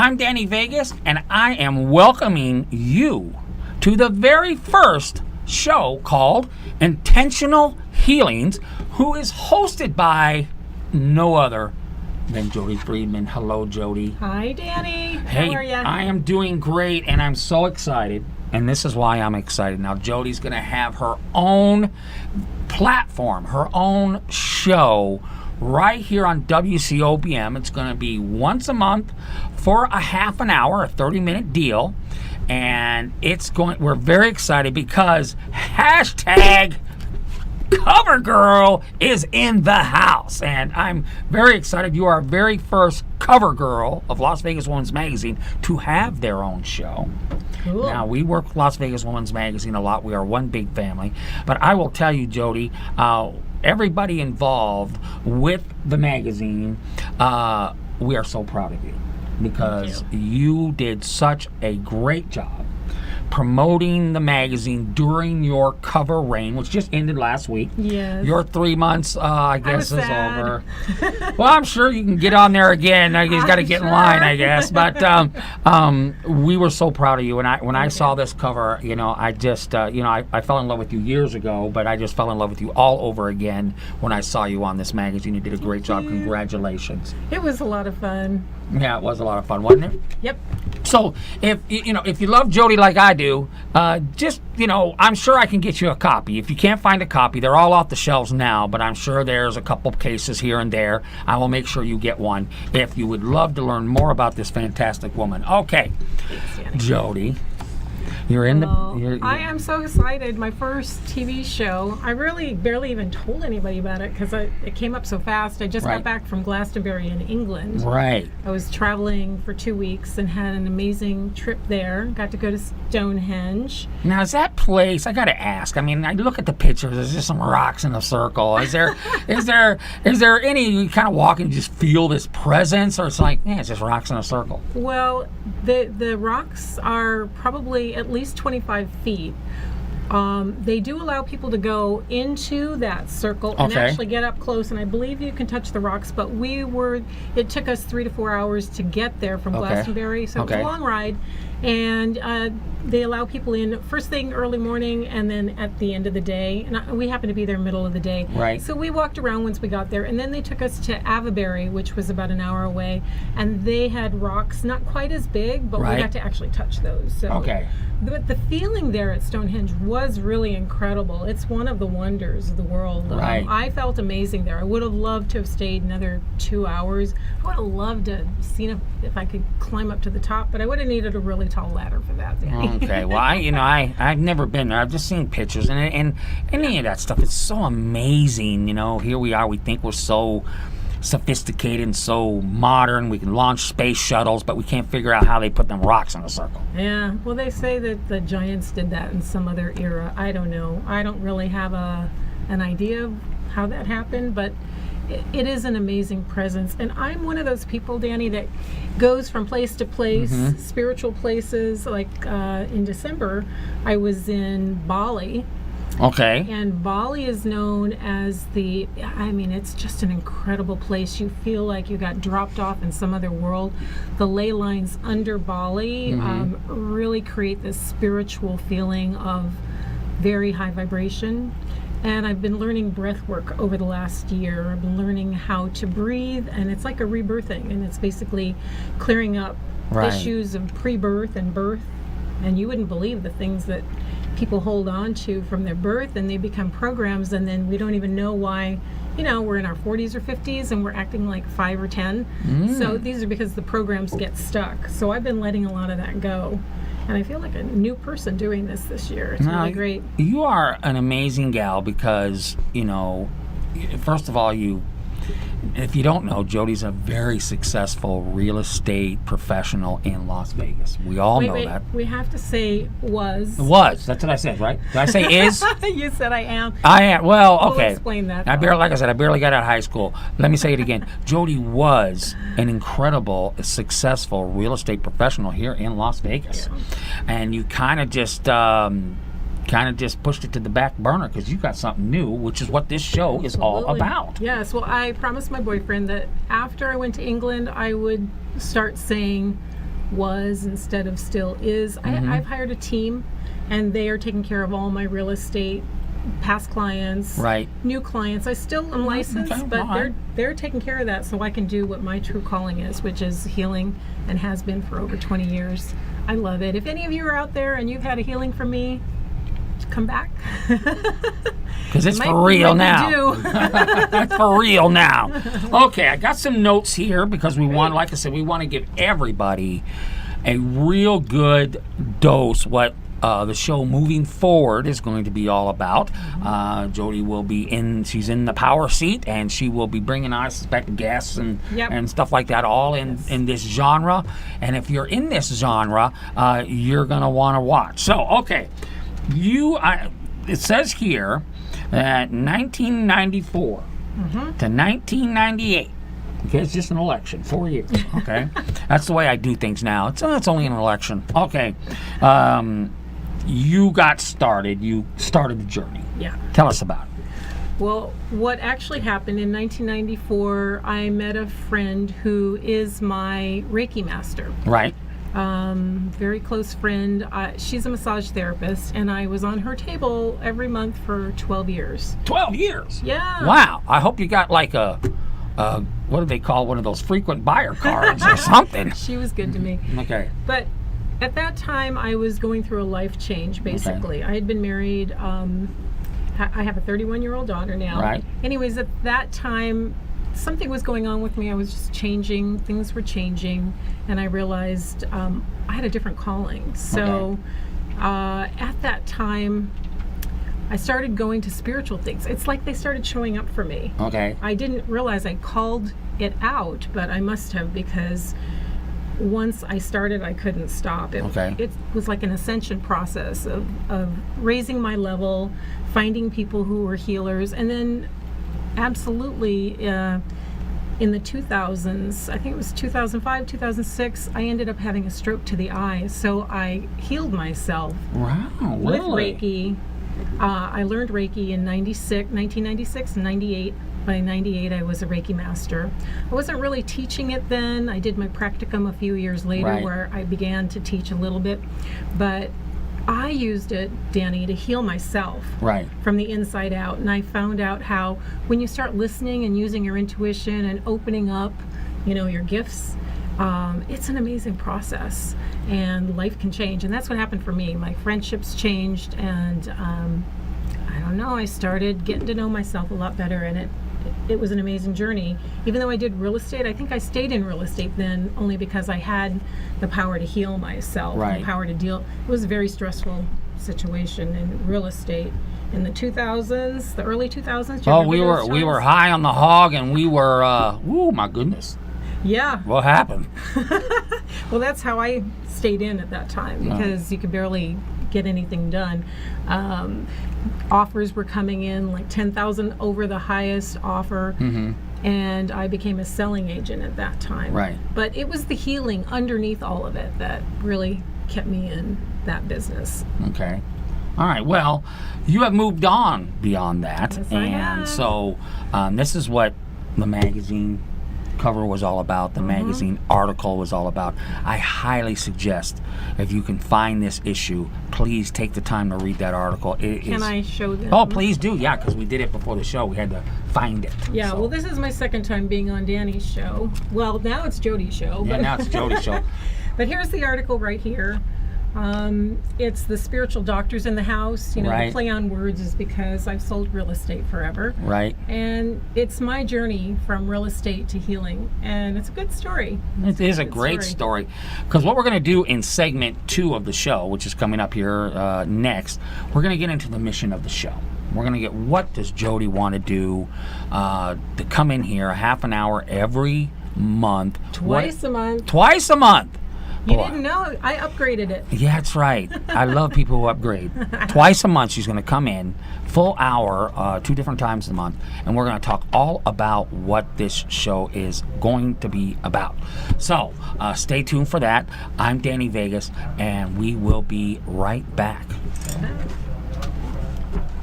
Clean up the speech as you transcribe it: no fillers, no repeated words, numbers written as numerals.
I'm Danny Vegas, and I am welcoming you to the very first show called Intentional Healings, who is hosted by no other than Jodi Friedman. Hello, Jodi. Hi, Danny. Hey, how are you? I am doing great, and I'm so excited. And this is why I'm excited. Now, Jodi's going to have her own platform, her own show right here on WCOBM. It's going to be once a month for a half an hour, a 30-minute deal. And we're very excited because hashtag Cover Girl is in the house. And I'm very excited. You are our very first cover girl of Las Vegas Women's Magazine to have their own show. Cool. Now, we work with Las Vegas Women's Magazine a lot. We are one big family. But I will tell you, Jodi, everybody involved with the magazine, we are so proud of you because you did such a great job promoting the magazine during your cover reign, which just ended last week. Yes. Your 3 months, I guess, is sad. over. Well, I'm sure you can get on there again. You got to get in line, I guess. But we were so proud of you. And when I saw this cover, I just, I fell in love with you years ago, but I just fell in love with you all over again when I saw you on this magazine. You did a great job. Congratulations. It was a lot of fun. Yeah, it was a lot of fun, wasn't it? Yep. So if you love Jodi like I do, just I'm sure I can get you a copy. If you can't find a copy, they're all off the shelves now, but I'm sure there's a couple cases here and there. I will make sure you get one if you would love to learn more about this fantastic woman. Okay, Jodi, you're in I am so excited. My first TV show. I really barely even told anybody about it because it came up so fast. I just got back from Glastonbury in England. Right. I was traveling for 2 weeks and had an amazing trip there. Got to go to Stonehenge. Now, is that place? I got to ask. I mean, I look at the pictures. There's just some rocks in a circle. Is there any you kind of walk and you just feel this presence, or it's like, it's just rocks in a circle? Well, the rocks are probably at least 25 feet. They do allow people to go into that circle and actually get up close, and I believe you can touch the rocks, but it took us 3 to 4 hours to get there from Glastonbury, so it was a long ride, and they allow people in first thing early morning and then at the end of the day, and we happened to be there middle of the day. Right. So we walked around once we got there, and then they took us to Avebury, which was about an hour away, and they had rocks not quite as big, but we got to actually touch those. So but the feeling there at Stonehenge was really incredible. It's one of the wonders of the world. Right. I felt amazing there. I would have loved to have stayed another 2 hours. I would have loved to have seen if I could climb up to the top, but I would have needed a really tall ladder for that. Okay, well, I've never been there. I've just seen pictures, and any of that stuff is so amazing. Here we are. We think we're so sophisticated and so modern. We can launch space shuttles, but we can't figure out how they put them rocks in a circle. Yeah, well, they say that the giants did that in some other era. I don't know. I don't really have an idea of how that happened, but it is an amazing presence. And I'm one of those people, Danny, that goes from place to place, spiritual places. Like in December, I was in Bali. Okay. And Bali is known as it's just an incredible place. You feel like you got dropped off in some other world. The ley lines under Bali really create this spiritual feeling of very high vibration. And I've been learning breath work over the last year. I've been learning how to breathe, and it's like a rebirthing, and it's basically clearing up issues of pre-birth and birth. And you wouldn't believe the things that people hold on to from their birth, and they become programs, and then we don't even know why. We're in our 40s or 50s and we're acting like 5 or 10. So these are because the programs get stuck. So I've been letting a lot of that go, and I feel like a new person doing this year. It's really great. You are an amazing gal because first of all, if you don't know, Jodi's a very successful real estate professional in Las Vegas. We all know that. We have to say was. Was. That's what I said, right? Did I say is? You said I am. I am. Well, okay. We'll explain that. Like I said, I barely got out of high school. Let me say it again. Jodi was an incredible, successful real estate professional here in Las Vegas. Yeah. And you kind of just pushed it to the back burner because you got something new, which is what this show is all about. Yes, well, I promised my boyfriend that after I went to England, I would start saying was instead of still is. I've hired a team, and they are taking care of all my real estate, past clients, Right. new clients. I still am licensed, Okay, but all right. they're taking care of that, so I can do what my true calling is, which is healing, and has been for over 20 years. I love it. If any of you are out there and you've had a healing from me, come back. Because it's Might- for real might now. be due. It's for real now. Okay, I got some notes here because we want, like I said, we want to give everybody a real good dose what the show moving forward is going to be all about. Jodi will be she's in the power seat, and she will be bringing, I suspect, guests and Yep. and stuff like that, all in this genre. And if you're in this genre, you're going to want to watch. So, okay, it says here that 1994 to 1998. Okay, it's just an election, 4 years. Okay, that's the way I do things now. It's only an election. Okay, you got started. You started the journey. Yeah. Tell us about it. Well, what actually happened in 1994, I met a friend who is my Reiki master. Right. Very close friend. She's a massage therapist, and I was on her table every month for 12 years. 12 years. Yeah. Wow. I hope you got like a what do they call one of those frequent buyer cards or something? She was good to me. Okay. But at that time, I was going through a life change, basically. I had been married. I have a 31-year-old daughter now. Right. Anyways, at that time, something was going on with me. I was just changing. Things were changing. And I realized I had a different calling. So at that time, I started going to spiritual things. It's like they started showing up for me. Okay. I didn't realize I called it out, but I must have, because once I started, I couldn't stop. It was like an ascension process of raising my level, finding people who were healers, and then absolutely in the 2000s, I think it was 2005, 2006, I ended up having a stroke to the eye. So I healed myself Wow. with Really? Reiki. I learned Reiki in 1996 and 98. By 98, I was a Reiki master. I wasn't really teaching it then. I did my practicum a few years later, Right. where I began to teach a little bit. But I used it, Danny, to heal myself Right. from the inside out. And I found out how when you start listening and using your intuition and opening up, your gifts, it's an amazing process, and life can change. And that's what happened for me. My friendships changed, and I don't know, I started getting to know myself a lot better, and it was an amazing journey. Even though I did real estate, I think I stayed in real estate then only because I had the power to heal myself, Right. the power to deal. It was a very stressful situation in real estate in the 2000s, the early 2000s. Do you Oh, remember those we were times? high on the hog, and we were. Oh my goodness. Yeah. What happened? Well, that's how I stayed in at that time, because you could barely get anything done. Offers were coming in like 10,000 over the highest offer, and I became a selling agent at that time. Right. But it was the healing underneath all of it that really kept me in that business. Okay. All right. Well, you have moved on beyond that, Yes, I and have. so this is what the magazine cover was all about. The magazine article was all about. I highly suggest, if you can find this issue, please take the time to read that article. Can I show them? Oh, please do. Yeah, because we did it before the show. We had to find it. Yeah, So- well, this is my second time being on Danny's show. Well, now it's Jodi's show. Yeah, but now it's Jodi's show. But here's the article right here. It's the spiritual doctors in the house. Right. The play on words is because I've sold real estate forever. Right. And it's my journey from real estate to healing. And it's a good story. It is a Good great story. Because what we're going to do in segment 2 of the show, which is coming up here next, we're going to get into the mission of the show. We're going to get, what does Jodi want to do to come in here a half an hour every month. Twice a month. Twice a month. You Boy. didn't know? I upgraded it. Yeah, that's right. I love people who upgrade. Twice a month, she's going to come in, full hour, 2 different times a month, and we're going to talk all about what this show is going to be about. So, stay tuned for that. I'm Danny Vegas, and we will be right back.